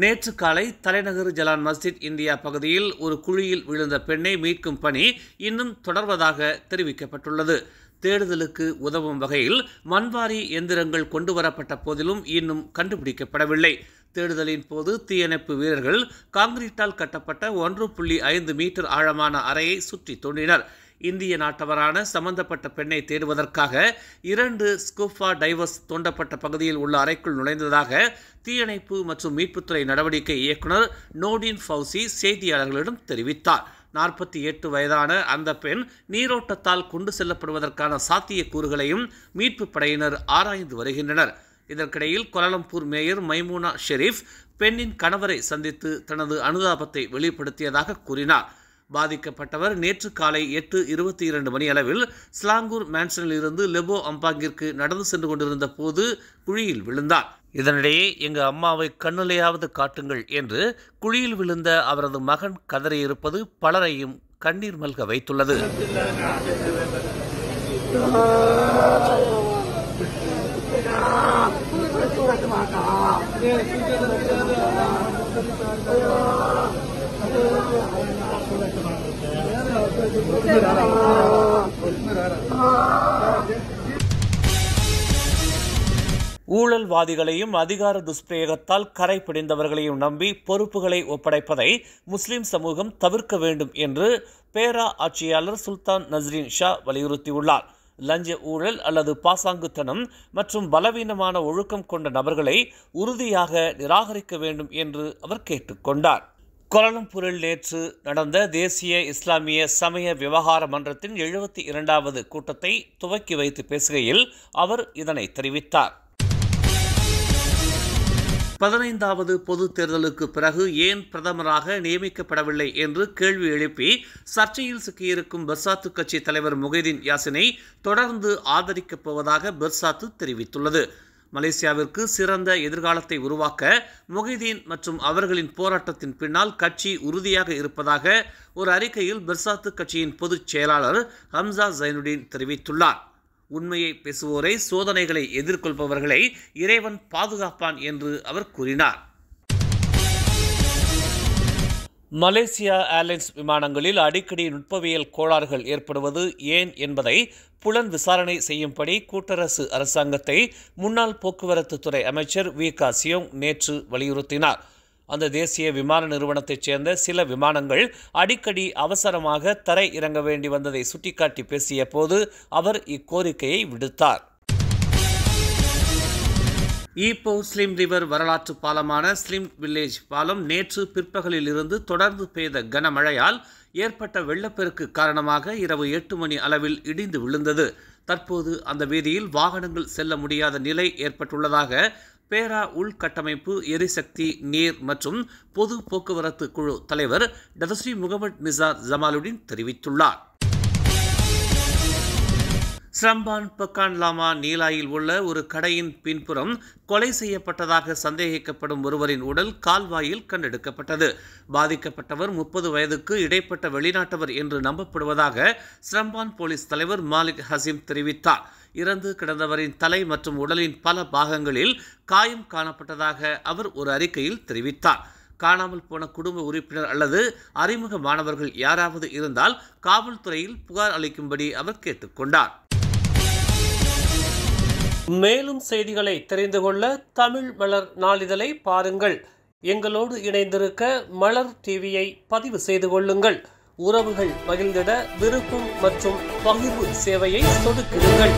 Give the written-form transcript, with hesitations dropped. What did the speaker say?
நேற்று காலை தலைநகர் ஜலான் மஸ்ஜித் இந்தியா பகுதியில் ஒரு குழியில் விழுந்த பெண்ணை மீட்கும் பணி இன்னும் தொடர்வதாக தெரிவிக்கப்பட்டுள்ளது. தேடுதலுக்கு உதவும் வகையில் மண்வாரி எந்திரங்கள் கொண்டுவரப்பட்ட போதிலும் இன்னும் கண்டுபிடிக்கப்படவில்லை. தேடுதலின் போது தீயணைப்பு வீரர்கள் கான்கிரீட்டால் கட்டப்பட்ட 1.5 மீட்டர் ஆழமான அறையை சுற்றி தோண்டினர். இந்திய நாட்டவரான சம்பந்தப்பட்ட பெண்ணை தேடுவதற்காக 2 ஸ்கூபா டைவர்ஸ் தோண்டப்பட்ட பகுதியில் உள்ள அறைக்குள் நுழைந்ததாக தீயணைப்பு மற்றும் மீட்புத்துறை நடவடிக்கை இயக்குநர் நோடின் ஃபவுசி செய்தியாளர்களிடம் தெரிவித்தார். 48 வயதான அந்த பெண் நீரோட்டத்தால் கொண்டு செல்லப்படுவதற்கான சாத்தியக்கூறுகளையும் மீட்பு படையினர் ஆராய்ந்து வருகின்றனர். இதற்கிடையில் கோலாலம்பூர் மேயர் மைமூனா ஷெரீப் பெண்ணின் கணவரை சந்தித்து தனது அனுதாபத்தை வெளிப்படுத்தியதாக கூறினார். பாதிக்கப்பட்டவர் நேற்று காலை 8:22 மணி அளவில் ஸ்லாங்கூர் மேன்சனில் இருந்து லெபோ அம்பாங்கிற்கு நடந்து சென்று கொண்டிருந்த போது குழியில் விழுந்தார். இதனிடையே எங்கள் அம்மாவை கண்ணிலையாவது காட்டுங்கள் என்று குழியில் விழுந்த அவரது மகன் கதறியிருப்பது பலரையும் கண்ணீர் மல்க வைத்துள்ளது. ஊழல்வாதிகளையும் அதிகார துஷ்பிரயோகத்தால் கரை பிடிந்தவர்களையும் நம்பி பொறுப்புகளை ஒப்படைப்பதை முஸ்லிம் சமூகம் தவிர்க்க வேண்டும் என்று பேரா ஆட்சியாளர் சுல்தான் நஸ்ரின் ஷா வலியுறுத்தியுள்ளார். லஞ்ச ஊழல் அல்லது பாசாங்குத்தனம் மற்றும் பலவீனமான ஒழுக்கம் கொண்ட நபர்களை உறுதியாக நிராகரிக்க வேண்டும் என்று அவர் கேட்டுக்கொண்டார். கோலாலம்பூரில் நேற்று நடந்த தேசிய இஸ்லாமிய சமய விவகார மன்றத்தின் 72வது கூட்டத்தை துவக்கி வைத்து பேசுகையில் அவர் இதனை தெரிவித்தார். 15வது பொது தேர்தலுக்கு பிறகு ஏன் பிரதமராக நியமிக்கப்படவில்லை என்று கேள்வி எழுப்பி சர்ச்சையில் சிக்கியிருக்கும் பெர்சாத்து கட்சி தலைவர் முகைதீன் யாசினை தொடர்ந்து ஆதரிக்கப் போவதாக பெர்சாத்து தெரிவித்துள்ளது. மலேசியாவிற்கு சிறந்த எதிர்காலத்தை உருவாக்க முகைதீன் மற்றும் அவர்களின் போராட்டத்தின் பின்னால் கட்சி உறுதியாக இருப்பதாக ஒரு அறிக்கையில் பெர்சாத்து கட்சியின் பொதுச் செயலாளர் ஹம்சா ஜைனுடீன் தெரிவித்துள்ளார். உண்மையை பேசுவோரை, சோதனைகளை எதிர்கொள்பவர்களை இறைவன் பாதுகாப்பான் என்று அவர் கூறினார். மலேசியா ஏர்லைன்ஸ் விமானங்களில் அடிக்கடி நுட்பவியல் கோளாறுகள் ஏற்படுவது ஏன் என்பதை புலன் விசாரணை செய்யும்படி கூட்டரசு அரசாங்கத்தை முன்னாள் போக்குவரத்து துறை அமைச்சர் வி.க. சியோங் நேற்று வலியுறுத்தினார். அந்த தேசிய விமான நிறுவனத்தைச் சேர்ந்த சில விமானங்கள் அடிக்கடி அவசரமாக தரை இறங்க வேண்டி வந்ததை சுட்டிக்காட்டி பேசிய போது அவர் இக்கோரிக்கையை விடுத்தார். ஈப்போ ஸ்லிம் ரிவர் வரலாற்று பாலமான ஸ்லிம் வில்லேஜ் பாலம் நேற்று பிற்பகலில் இருந்து தொடர்ந்து பெய்த கனமழையால் ஏற்பட்ட வெள்ளப்பெருக்கு காரணமாக இரவு 8 மணி அளவில் இடிந்து விழுந்தது. தற்போது அந்த வீதியில் வாகனங்கள் செல்ல முடியாத நிலை ஏற்பட்டுள்ளதாக பேரா உள்கட்டமைப்பு, எரிசக்தி, நீர் மற்றும் பொது போக்குவரத்து குழு தலைவர் டதஸ்ரீ முகமது நிசார் ஜமாலுடீன் தெரிவித்துள்ளார். ஸ்ரம்பான் பக்கான் லாமா நீலாயில் உள்ள ஒரு கடையின் பின்புறம் கொலை செய்யப்பட்டதாக சந்தேகிக்கப்படும் ஒருவரின் உடல் கால்வாயில் கண்டெடுக்கப்பட்டது. பாதிக்கப்பட்டவர் 30 வயதுக்கு இடைப்பட்ட வெளிநாட்டவர் என்று நம்பப்படுவதாக ஸ்ரம்பான் போலீஸ் தலைவர் மாலிக் ஹசீம் தெரிவித்தார். இறந்து கிடந்தவரின் தலை மற்றும் உடலின் பல பாகங்களில் காயம் காணப்பட்டதாக அவர் ஒரு அறிக்கையில் தெரிவித்தார். காணாமல் போன குடும்ப உறுப்பினர் அல்லது அறிமுக மாணவர்கள் யாராவது இருந்தால் காவல்துறையில் புகார் அளிக்கும்படி அவர் கேட்டுக்கொண்டார். மேலும் செய்திகளை தெரிந்து கொள்ள தமிழ் மலர் நாளிதழை பாருங்கள். எங்களோடு இணைந்திருக்க மலர் டிவியை பதிவு செய்து கொள்ளுங்கள். உறவுகள் மகிழ்ந்திட விருப்பம் மற்றும் பகிர்வு சேவையை சொடுக்கிடுங்கள்.